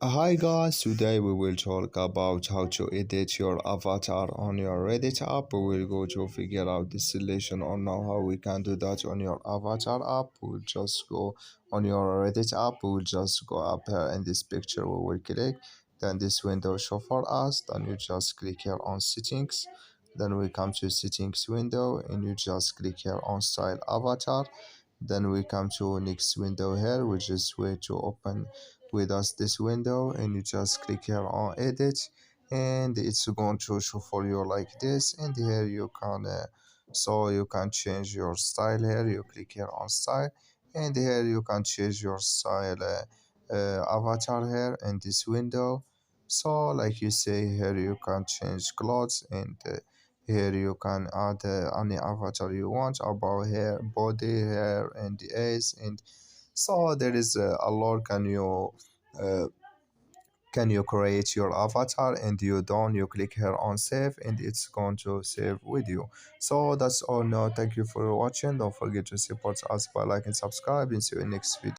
Hi guys, today we will talk about how to edit your avatar on your Reddit app. We will go to figure out the solution on now how we can do that on your avatar app. We'll just go on your Reddit app. We'll just go up here in this picture. We will click. Then this window show for us. Then you just click here on settings. Then we come to settings window and you just click here on style avatar. Then we come to next window here, which is way to open with us this window, and you just click here on edit, and it's going to show for you like this. And here you can so you can change your style. Here you click here on style, and here you can change your style avatar here in this window. So like you say, here you can change clothes, and here you can add any avatar you want about hair, body, hair, and the eyes. And so there is a lot uh, can you create your avatar, and you don't, you click here on save, and it's going to save with you. So that's all now. Thank you for watching. Don't forget to support us by like and subscribe, and see you in next video.